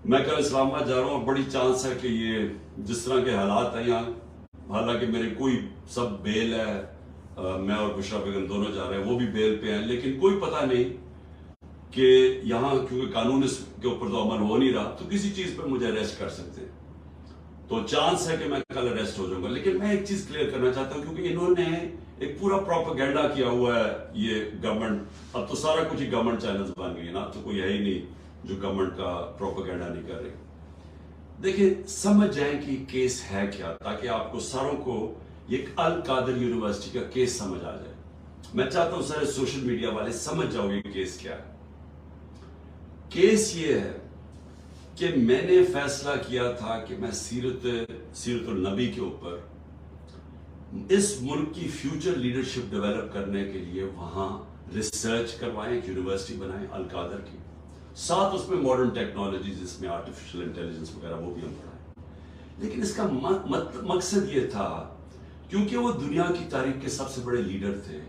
میں کل اسلام آباد جا رہا ہوں اور بڑی چانس ہے کہ یہ جس طرح کے حالات ہیں یہاں، حالانکہ میرے کوئی سب بیل ہے، میں اور بشرا بیگم دونوں جا رہے ہیں، وہ بھی بیل پہ ہیں، لیکن کوئی پتہ نہیں کہ یہاں کیونکہ قانون اس کے اوپر تو عمل ہو نہیں رہا تو کسی چیز پر مجھے اریسٹ کر سکتے ہیں، تو چانس ہے کہ میں کل اریسٹ ہو جاؤں گا۔ لیکن میں ایک چیز کلیئر کرنا چاہتا ہوں کیونکہ انہوں نے ایک پورا پروپیگنڈا کیا ہوا ہے، یہ گورنمنٹ اب تو سارا کچھ ہی گورنمنٹ چینلز بن گئی نا، تو کوئی ہے ہی نہیں جو گورنمنٹ کا پروپیگنڈا نہیں کر رہی۔ دیکھیں سمجھ جائیں کہ کیس ہے کیا، تاکہ آپ کو ساروں کو ایک القادر یونیورسٹی کا کیس سمجھ آ جائے۔ میں چاہتا ہوں سارے سوشل میڈیا والے سمجھ جاؤ یہ کیس کیا ہے۔ کیس یہ ہے کہ میں نے فیصلہ کیا تھا کہ میں سیرت النبی کے اوپر اس ملک کی فیوچر لیڈرشپ ڈیولپ کرنے کے لیے وہاں ریسرچ کروائیں، ایک یونیورسٹی بنائیں القادر کی، ساتھ اس میں ماڈرن ٹیکنالوجیز، اس میں آرٹیفیشل انٹیلیجنس وغیرہ وہ بھی ہم پڑھائیں۔ لیکن اس کا مقصد یہ تھا کیونکہ وہ دنیا کی تاریخ کے سب سے بڑے لیڈر تھے،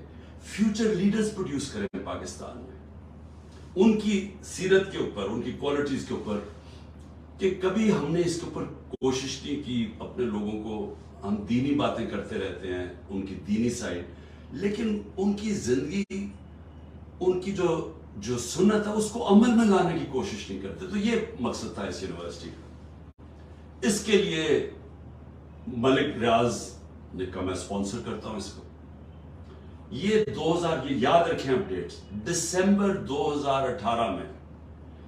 فیوچر لیڈرز پروڈیوس کریں پاکستان میں، ان کی سیرت کے اوپر، ان کی کوالٹیز کے اوپر، کہ کبھی ہم نے اس کے اوپر کوشش نہیں کی۔ اپنے لوگوں کو ہم دینی باتیں کرتے رہتے ہیں، ان کی دینی سائڈ، لیکن ان کی زندگی، ان کی جو سنت ہے اس کو عمل میں لانے کی کوشش نہیں کرتے۔ تو یہ مقصد تھا اس یونیورسٹی کا۔ اس کے لیے ملک ریاض نے کہا میں سپانسر کرتا ہوں اس کو۔ یہ 2000 یہ یاد رکھیں اپڈیٹس، دسمبر 2018 میں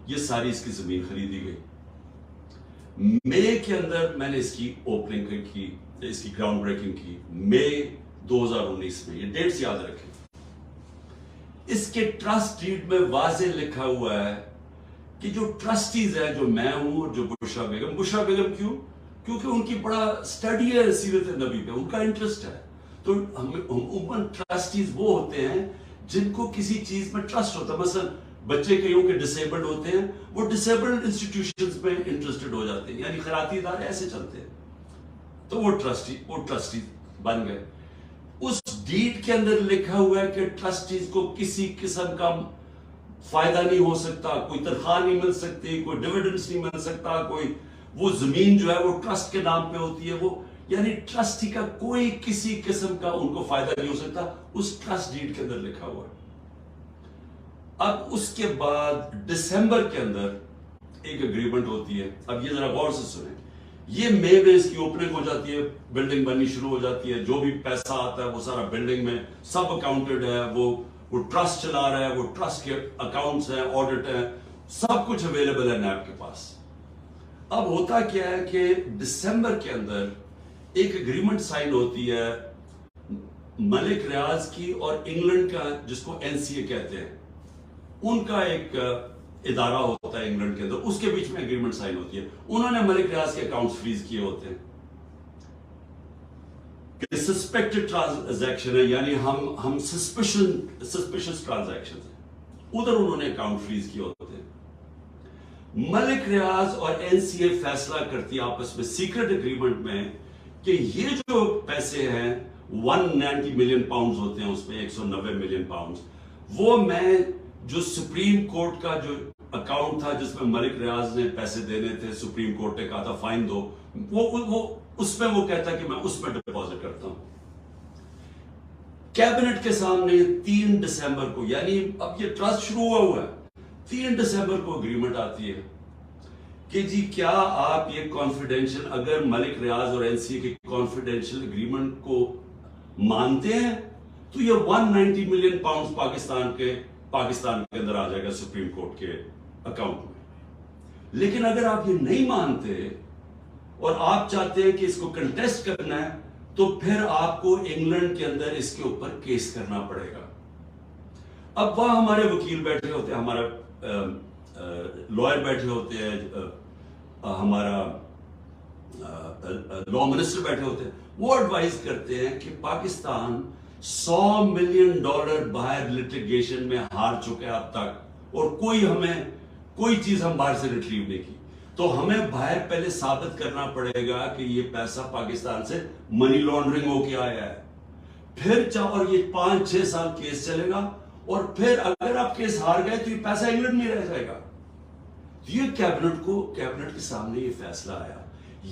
یہ ساری اس کی زمین خریدی گئی۔ مئی کے اندر میں نے اس کی اوپننگ کی، اس کی گراؤنڈ بریکنگ کی، مئی 2019 میں۔ یہ ڈیٹس یاد رکھیں۔ اس کے ٹرسٹ ڈیڈ میں واضح لکھا ہوا ہے کہ جو ٹرسٹیز ہیں، جو میں ہوں اور جو بشرا بیگم کیوں؟ کیونکہ ان کی بڑا سٹڈی ہے سیرت نبی پہ، ان کا انٹرسٹ ہے۔ تو عموماً ٹرسٹیز وہ ہوتے ہیں جن کو کسی چیز میں ٹرسٹ ہوتا ہے۔ مثلا بچے کئیوں کے ڈسیبلڈ ہوتے ہیں، وہ ڈسیبلڈ انسٹیٹیوشنز میں انٹرسٹڈ ہو جاتے ہیں، یعنی خیراتی ادارے ایسے چلتے ہیں، تو وہ ٹرسٹی بن گئے۔ اس ڈیڈ کے اندر لکھا ہوا ہے کہ ٹرسٹیز کو کسی قسم کا فائدہ نہیں ہو سکتا، کوئی تنخواہ نہیں مل سکتی، کوئی ڈیویڈنڈز نہیں مل سکتا، کوئی وہ زمین جو ہے وہ ٹرسٹ کے نام پہ ہوتی ہے، وہ یعنی ٹرسٹی کا کوئی کسی قسم کا ان کو فائدہ نہیں ہو سکتا، اس ٹرسٹ ڈیڈ کے اندر لکھا ہوا ہے۔ اب اس کے بعد دسمبر کے اندر ایک اگریمنٹ ہوتی ہے۔ اب یہ ذرا غور سے سنیں، یہ مئی میں اس کی اوپننگ ہو جاتی ہے، بلڈنگ بننی شروع ہو جاتی ہے، جو بھی پیسہ آتا ہے وہ سارا بلڈنگ میں سب اکاؤنٹڈ ہے، وہ ٹرسٹ چلا رہا ہے، وہ ٹرسٹ کے اکاؤنٹس ہیں، آڈٹ ہیں، سب کچھ اویلیبل ہے نیب کے پاس۔ اب ہوتا کیا ہے کہ دسمبر کے اندر ایک اگریمنٹ سائن ہوتی ہے ملک ریاض کی اور انگلینڈ کا، جس کو NCA کہتے ہیں، ان کا ایک ادارہ ہوتا ہے انگلینڈ کے اندر، اس کے بیچ میں اگریمنٹ سائن ہوتی ہے۔ انہوں نے ملک ریاض کے اکاؤنٹس فریز کیے ہوتے ہیں کہ سسپیکٹڈ ٹرانزیکشن ہے، یعنی ہم سسپیشس ٹرانزیکشن ہیں، ادھر انہوں نے اکاؤنٹ فریز کیے ہوتے ہیں۔ ملک ریاض اور NCA فیصلہ کرتی ہے آپس میں سیکرٹ اگریمنٹ میں کہ یہ جو پیسے ہیں 190 ملین پاؤنڈز ہوتے ہیں، اس میں 190 ملین پاؤنڈز، وہ میں جو سپریم کورٹ کا جو اکاؤنٹ تھا جس میں ملک ریاض نے پیسے دینے تھے، سپریم کورٹ نے کہا تھا فائن دو، وہ اس میں وہ کہتا ہے کہ میں اس میں ڈپازٹ کرتا ہوں۔ کیبنٹ کے سامنے 3 دسمبر کو، یعنی اب یہ ٹرسٹ شروع ہوا ہے، 3 دسمبر کو اگریمنٹ آتی ہے کہ جی کیا آپ یہ کانفیڈینشیل، اگر ملک ریاض اور NCA کے کانفیڈینشیل اگریمنٹ کو مانتے ہیں تو یہ 190 ملین پاؤنڈز پاکستان کے اندر آ جائے گا سپریم کورٹ کے اکاؤنٹ میں۔ لیکن اگر آپ یہ نہیں مانتے اور آپ چاہتے ہیں کہ اس کو کنٹیسٹ کرنا ہے تو پھر آپ کو انگلینڈ کے اندر اس کے اوپر کیس کرنا پڑے گا۔ اب وہاں ہمارے وکیل بیٹھے ہوتے ہیں، ہمارا لائر بیٹھے ہوتے ہیں، ہمارا لا منسٹر بیٹھے ہوتے ہیں، وہ ایڈوائز کرتے ہیں کہ پاکستان $100 ملین باہر لٹیگیشن میں ہار چکے ہیں اب تک، اور کوئی چیز ہم باہر سے ریٹریو نہیں کی، تو ہمیں باہر پہلے ثابت کرنا پڑے گا کہ یہ پیسہ پاکستان سے منی لانڈرنگ ہو کے آیا ہے، پھر اور یہ 5-6 سال کیس چلے گا، اور پھر اگر آپ کیس ہار گئے تو یہ پیسہ انگلینڈ میں رہ جائے گا۔ یہ کیبنٹ کے سامنے یہ فیصلہ آیا،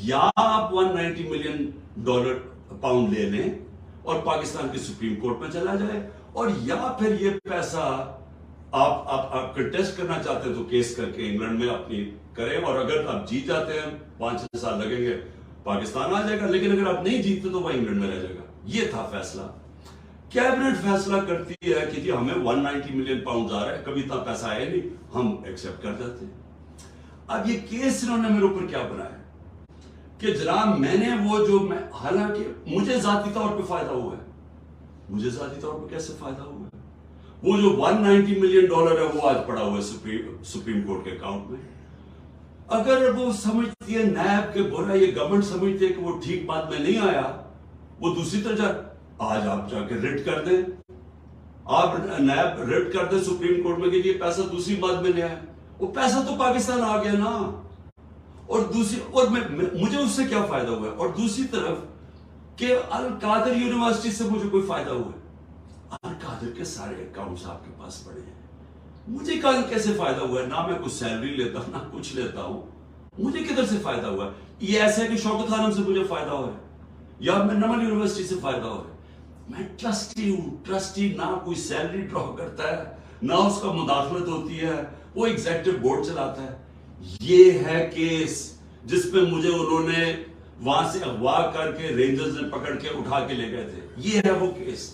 یا آپ $190 ملین پاؤنڈ لے لیں اور پاکستان کی سپریم کورٹ میں چلا جائے، اور یا پھر یہ پیسہ آپ کنٹیسٹ کرنا چاہتے ہیں تو کیس کر کے انگلینڈ میں اپنی کریں، اور اگر آپ جیت جاتے ہیں 5-6 سال لگیں گے پاکستان آ جائے گا، لیکن اگر آپ نہیں جیتتے تو وہ انگلینڈ میں رہ جائے گا۔ یہ تھا فیصلہ۔ کیبنٹ فیصلہ کرتی ہے کہ جی ہمیں 190 ملین پاؤنڈ آ رہا ہے، کبھی اتنا پیسہ آیا نہیں، ہم ایکسیپٹ کر جاتے ہیں۔ اب یہ کیس انہوں نے میرے اوپر کیا بنایا کہ جناب میں نے حالانکہ مجھے ذاتی طور پہ فائدہ ہوا ہے، مجھے ذاتی طور پہ کیسے فائدہ ہوا ہے؟ وہ جو $190 ملین ہے وہ آج پڑا ہوا ہے سپریم کورٹ کے اکاؤنٹ میں۔ اگر وہ سمجھتی ہے نیب کے برا، یہ گورنمنٹ سمجھتی ہے کہ وہ ٹھیک بات میں نہیں آیا، وہ دوسری طرف آج آپ جا کے ریٹ کر دیں، آپ نیب ریٹ کر دیں سپریم کورٹ میں کہ یہ پیسہ دوسری بات میں لے آئے، وہ پیسہ تو پاکستان آ گیا نا، اور مجھے اس سے کیا فائدہ ہوا ہے؟ اور دوسری طرف کہ القادر یونیورسٹی سے مجھے کوئی فائدہ ہوا ہے؟ القادر کے سارے اکاؤنٹس آپ کے پاس پڑے ہیں، مجھے کیسے فائدہ ہوا ہے؟ نہ میں کچھ سیلری لیتا ہوں، نہ کچھ لیتا ہوں، مجھے کدھر سے فائدہ ہوا ہے؟ یہ ایسا ہے کہ شوکت خانم سے مجھے فائدہ ہوا ہے، یا میں نمل یونیورسٹی سے فائدہ ہوا ہے؟ میں ٹرسٹی ہوں، ٹرسٹی نہ کوئی سیلری ڈرا کرتا ہے، نہ اس کا مداخلت ہوتی ہے، وہ ایگزیکٹو بورڈ چلاتا ہے۔ یہ ہے کیس جس پہ مجھے انہوں نے وہاں سے اغوا کر کے رینجرز نے پکڑ کے اٹھا کے لے گئے تھے۔ یہ ہے وہ کیس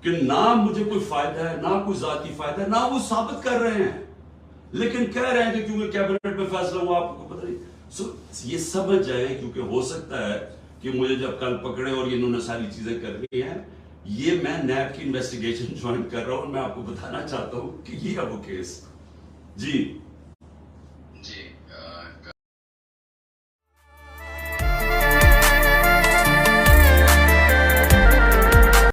کہ نہ مجھے کوئی فائدہ ہے، نہ کوئی ذاتی فائدہ ہے، نہ وہ ثابت کر رہے ہیں، لیکن کہہ رہے ہیں کہ کیونکہ کیبنٹ میں فیصلہ ہوا آپ کو پتہ نہیں۔ یہ سمجھ جائیں، کیونکہ ہو سکتا ہے کہ مجھے جب کل پکڑے اور انہوں نے ساری چیزیں کرنی ہیں، یہ میں نیب کی انویسٹیگیشن جوائن کر رہا ہوں، میں آپ کو بتانا چاہتا ہوں کہ یہ ہے وہ کیس۔ جی